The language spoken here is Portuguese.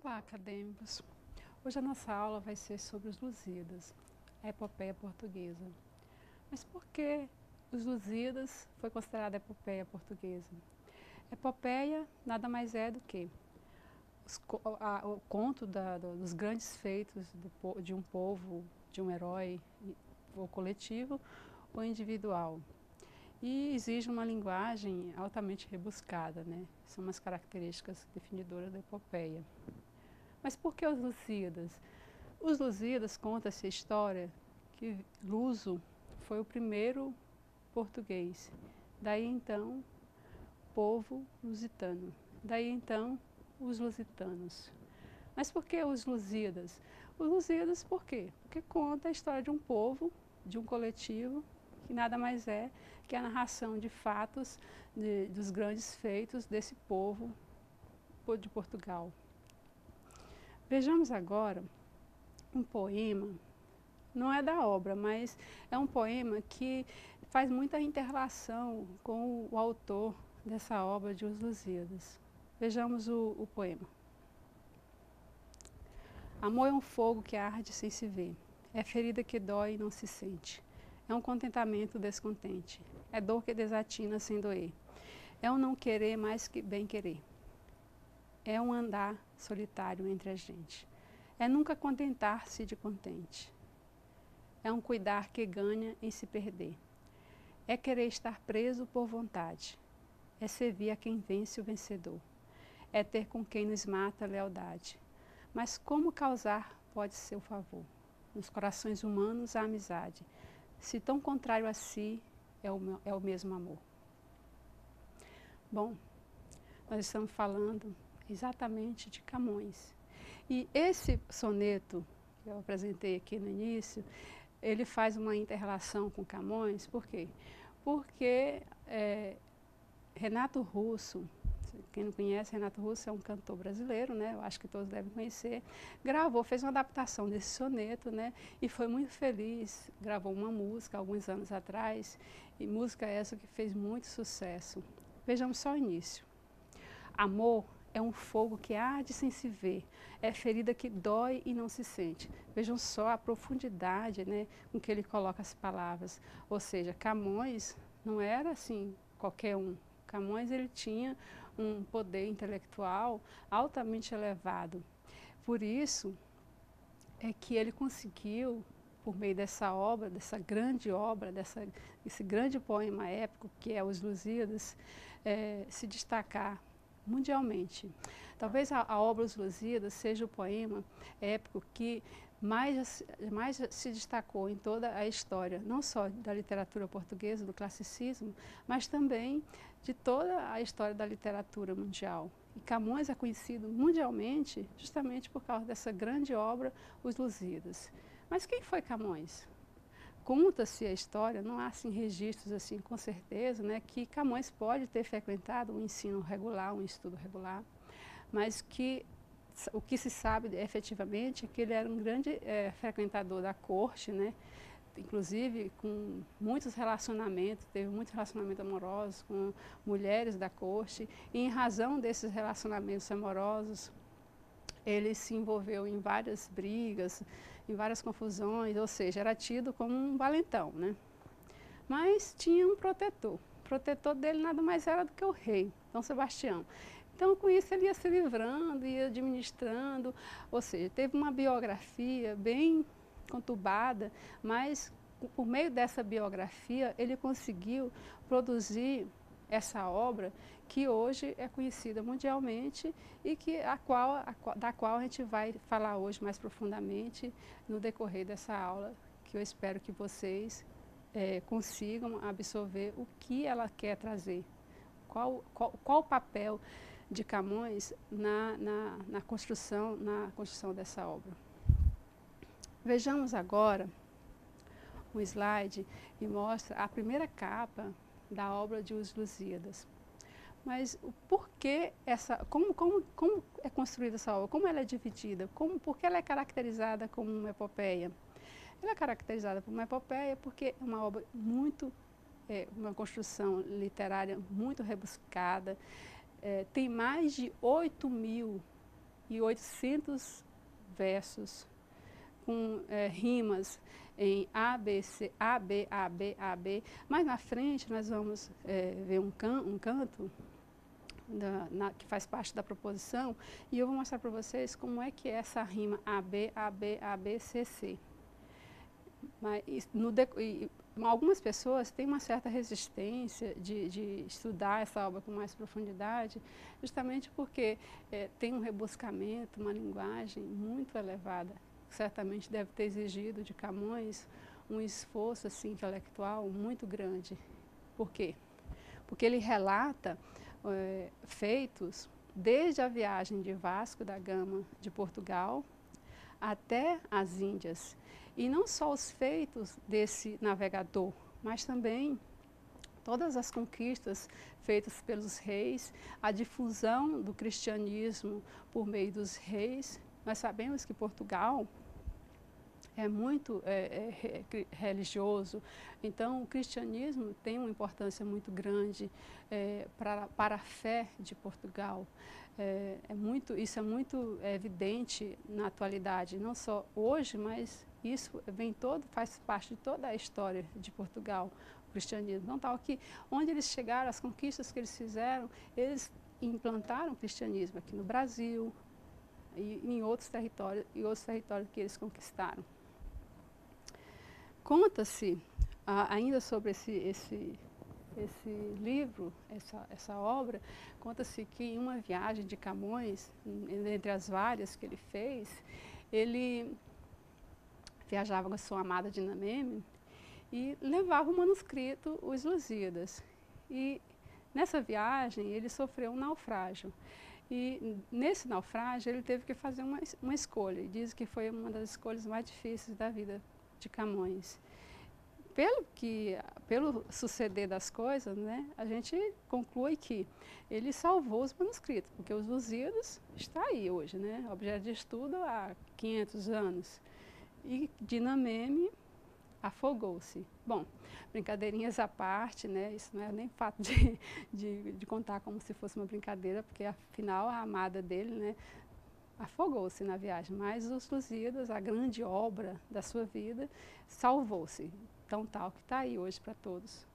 Olá, acadêmicos! Hoje a nossa aula vai ser sobre os Lusíadas, a epopeia portuguesa. Mas por que os Lusíadas foi considerada epopeia portuguesa? Epopeia nada mais é do que o conto dos grandes feitos de um povo, de um herói, ou coletivo ou individual. E exige uma linguagem altamente rebuscada, né? São umas características definidoras da epopeia. Mas por que os Lusíadas? Os Lusíadas conta-se a história que Luso foi o primeiro português. Daí então, povo lusitano. Daí então, os lusitanos. Mas por que os Lusíadas? Os Lusíadas por quê? Porque conta a história de um povo, de um coletivo, que nada mais é que a narração de fatos, dos grandes feitos desse povo de Portugal. Vejamos agora um poema, não é da obra, mas é um poema que faz muita interrelação com o autor dessa obra de Os Lusíadas. Vejamos o poema. Amor é um fogo que arde sem se ver, é ferida que dói e não se sente, é um contentamento descontente, é dor que desatina sem doer, é um não querer mais que bem querer, é um andar solitário entre a gente. É nunca contentar-se de contente. É um cuidar que ganha em se perder. É querer estar preso por vontade. É servir a quem vence o vencedor. É ter com quem nos mata a lealdade. Mas como causar pode ser o favor? Nos corações humanos a amizade. Se tão contrário a si, é o mesmo amor. Bom, nós estamos falando exatamente de Camões. E esse soneto que eu apresentei aqui no início, ele faz uma inter-relação com Camões, por quê? Porque Renato Russo, quem não conhece, Renato Russo é um cantor brasileiro, né? Eu acho que todos devem conhecer, fez uma adaptação desse soneto, né? E foi muito feliz, gravou uma música alguns anos atrás, e música essa que fez muito sucesso. Vejamos só o início. Amor é um fogo que arde sem se ver, é ferida que dói e não se sente. Vejam só a profundidade, né, com que ele coloca as palavras. Ou seja, Camões não era assim qualquer um. Camões ele tinha um poder intelectual altamente elevado. Por isso é que ele conseguiu, por meio dessa obra, esse grande poema épico que é Os Lusíadas, se destacar mundialmente. Talvez a obra Os Lusíadas seja o poema épico que mais se destacou em toda a história, não só da literatura portuguesa, do classicismo, mas também de toda a história da literatura mundial. E Camões é conhecido mundialmente justamente por causa dessa grande obra, Os Lusíadas. Mas quem foi Camões? Conta-se a história, não há assim, registros assim, com certeza, né, que Camões pode ter frequentado um ensino regular, um estudo regular, mas que o que se sabe efetivamente é que ele era um grande frequentador da corte, né, inclusive com muitos relacionamentos, teve muitos relacionamentos amorosos com mulheres da corte, e em razão desses relacionamentos amorosos, ele se envolveu em várias brigas, em várias confusões, ou seja, era tido como um valentão, né? Mas tinha um protetor. O protetor dele nada mais era do que o rei, Dom Sebastião. Então, com isso, ele ia se livrando, ia administrando, ou seja, teve uma biografia bem conturbada, mas por meio dessa biografia, ele conseguiu produzir essa obra que hoje é conhecida mundialmente e da qual a gente vai falar hoje mais profundamente no decorrer dessa aula, que eu espero que vocês consigam absorver o que ela quer trazer, qual o papel de Camões na construção dessa obra. Vejamos agora um slide que mostra a primeira capa da obra de Os Lusíadas. Mas o porquê como é construída essa obra? Como ela é dividida? Por que ela é caracterizada como uma epopeia? Ela é caracterizada como uma epopeia porque é uma obra uma construção literária muito rebuscada, tem mais de 8.000 800 versos, com rimas em A, B, C, A, B, A, B, A, B. Mais na frente nós vamos ver um canto que faz parte da proposição, e eu vou mostrar para vocês como é que é essa rima A, B, A, B, A, B, C, C. Mas algumas pessoas têm uma certa resistência de estudar essa obra com mais profundidade, justamente porque tem um rebuscamento, uma linguagem muito elevada, que certamente deve ter exigido de Camões um esforço assim, intelectual muito grande. Por quê? Porque ele relata feitos desde a viagem de Vasco da Gama de Portugal até as Índias. E não só os feitos desse navegador, mas também todas as conquistas feitas pelos reis, a difusão do cristianismo por meio dos reis. Nós sabemos que Portugal é muito religioso, então o cristianismo tem uma importância muito grande para a fé de Portugal. Isso é muito evidente na atualidade, não só hoje, mas isso faz parte de toda a história de Portugal, o cristianismo. Não tal que onde eles chegaram, as conquistas que eles fizeram, eles implantaram o cristianismo aqui no Brasil e em outros territórios que eles conquistaram. Conta-se, ainda sobre esse livro, essa obra, conta-se que em uma viagem de Camões, entre as várias que ele fez, ele viajava com a sua amada Dinameme e levava o manuscrito, os Lusíadas. E nessa viagem ele sofreu um naufrágio. E nesse naufrágio ele teve que fazer uma escolha. E diz que foi uma das escolhas mais difíceis da vida de Camões. Pelo suceder das coisas, né, a gente conclui que ele salvou os manuscritos, porque os Lusíadas está aí hoje, né, objeto de estudo há 500 anos. E Dinameme afogou-se. Bom, brincadeirinhas à parte, né, isso não é nem fato de contar como se fosse uma brincadeira, porque afinal a amada dele, né, afogou-se na viagem, mas os Lusíadas, a grande obra da sua vida, salvou-se. Tão tal que está aí hoje para todos.